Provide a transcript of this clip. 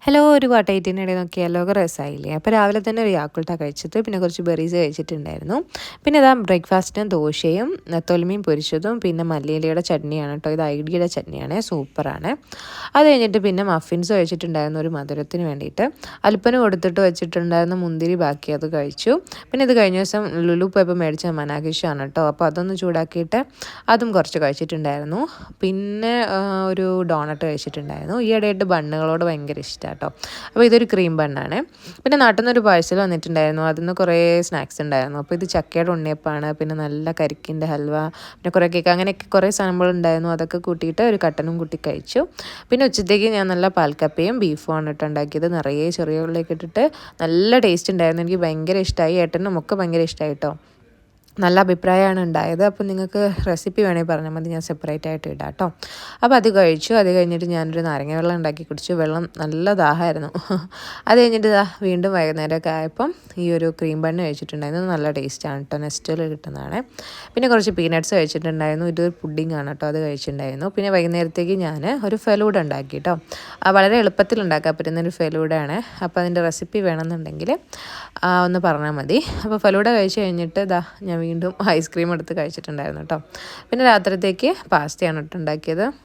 Hello ഒരു കോട്ടയത്തിനിടെ നോക്കിയാലോ രസമായില്ലേ. അപ്പോൾ രാവിലെ തന്നെ ഒരു യാക്കുൾട്ട കഴിച്ചിട്ട് പിന്നെ കുറച്ച് ബെറീസ് കഴിച്ചിട്ടുണ്ടായിരുന്നു. പിന്നെ ഇതാ ബ്രേക്ക്ഫാസ്റ്റിന് ദോശയും തൊലിമീൻ പൊരിച്ചതും പിന്നെ മല്ലിയിലയുടെ ചട്നിയാണ് കേട്ടോ. ഇത് ഐഡിയയുടെ ചട്നിയാണ്, സൂപ്പറാണ്. അത് കഴിഞ്ഞിട്ട് പിന്നെ മഫിൻസ് കഴിച്ചിട്ടുണ്ടായിരുന്നു ഒരു മധുരത്തിന് വേണ്ടിയിട്ട്. അൽപ്പന് കൊടുത്തിട്ട് വെച്ചിട്ടുണ്ടായിരുന്ന മുന്തിരി ബാക്കി, അത് കഴിച്ചു. പിന്നെ ഇത് കഴിഞ്ഞ ദിവസം ലുലു പോയപ്പോൾ മേടിച്ച മനാഗിഷാണ് കേട്ടോ. അപ്പോൾ അതൊന്ന് ചൂടാക്കിയിട്ട് അതും കുറച്ച് കഴിച്ചിട്ടുണ്ടായിരുന്നു. പിന്നെ ഒരു ഡോണട്ട് കഴിച്ചിട്ടുണ്ടായിരുന്നു. ഈയിടെയായിട്ട് ബണ്ണുകളോട് ഭയങ്കര ഇഷ്ടമാണ് കേട്ടോ. അപ്പോൾ ഇതൊരു ക്രീം ബണ്ണാണ്. പിന്നെ നാട്ടിൽ നിന്നൊരു പാഴ്സൽ വന്നിട്ടുണ്ടായിരുന്നു. അതിൽ നിന്ന് കുറേ സ്നാക്സ് ഉണ്ടായിരുന്നു. അപ്പോൾ ഇത് ചക്കയുടെ ഉണ്ണിയപ്പാണ്, പിന്നെ നല്ല കരിക്കിൻ്റെ ഹൽവ, പിന്നെ കുറേ കേക്ക്, അങ്ങനെയൊക്കെ കുറേ സാധനങ്ങളുണ്ടായിരുന്നു. അതൊക്കെ കൂട്ടിയിട്ട് ഒരു കട്ടനും കൂട്ടി കഴിച്ചു. പിന്നെ ഉച്ചത്തേക്ക് ഞാൻ നല്ല പാൽക്കപ്പയും ബീഫുമാണ് ഇട്ട് ഉണ്ടാക്കിയത്. നിറയെ ചെറിയ ഉള്ളിലേക്ക് ഇട്ടിട്ട് നല്ല ടേസ്റ്റ് ഉണ്ടായിരുന്നു. എനിക്ക് ഭയങ്കര ഇഷ്ടമായി, ഏട്ടനും ഒക്കെ ഭയങ്കര ഇഷ്ടമായി കേട്ടോ. നല്ല അഭിപ്രായമാണ് ഉണ്ടായത്. അപ്പോൾ നിങ്ങൾക്ക് റെസിപ്പി വേണമെങ്കിൽ പറഞ്ഞാൽ മതി, ഞാൻ സെപ്പറേറ്റ് ആയിട്ട് ഇടാം കേട്ടോ. അപ്പോൾ അത് കഴിച്ചു. അത് കഴിഞ്ഞിട്ട് ഞാനൊരു നാരങ്ങ വെള്ളം ഉണ്ടാക്കി കുടിച്ചു. വെള്ളം നല്ല ദാഹമായിരുന്നു. അത് കഴിഞ്ഞിട്ട് വീണ്ടും വൈകുന്നേരമൊക്കെ ആയപ്പം ഈ ഒരു ക്രീം ബണ്ണ് കഴിച്ചിട്ടുണ്ടായിരുന്നു. നല്ല ടേസ്റ്റാണ് കേട്ടോ, നെസ്റ്റോയിൽ കിട്ടുന്നതാണ്. പിന്നെ കുറച്ച് പീനട്ട്സ് കഴിച്ചിട്ടുണ്ടായിരുന്നു. ഇതൊരു പുഡിംഗ് ആണ് കേട്ടോ, അത് കഴിച്ചിട്ടുണ്ടായിരുന്നു. പിന്നെ വൈകുന്നേരത്തേക്ക് ഞാൻ ഒരു ഫലൂഡ ഉണ്ടാക്കി കേട്ടോ. വളരെ എളുപ്പത്തിൽ ഉണ്ടാക്കാൻ പറ്റുന്നൊരു ഫലൂഡയാണ്. അപ്പോൾ അതിൻ്റെ റെസിപ്പി വേണമെന്നുണ്ടെങ്കിൽ ഒന്ന് പറഞ്ഞാൽ മതി. അപ്പോൾ ഫലൂഡ കഴിച്ച് കഴിഞ്ഞിട്ട് ഞാൻ വീണ്ടും ഐസ്ക്രീം എടുത്ത് കഴിച്ചിട്ടുണ്ടായിരുന്നു കേട്ടോ. പിന്നെ രാത്രിത്തേക്ക് പാസ്തയാണ് ഇട്ടുണ്ടാക്കിയത്.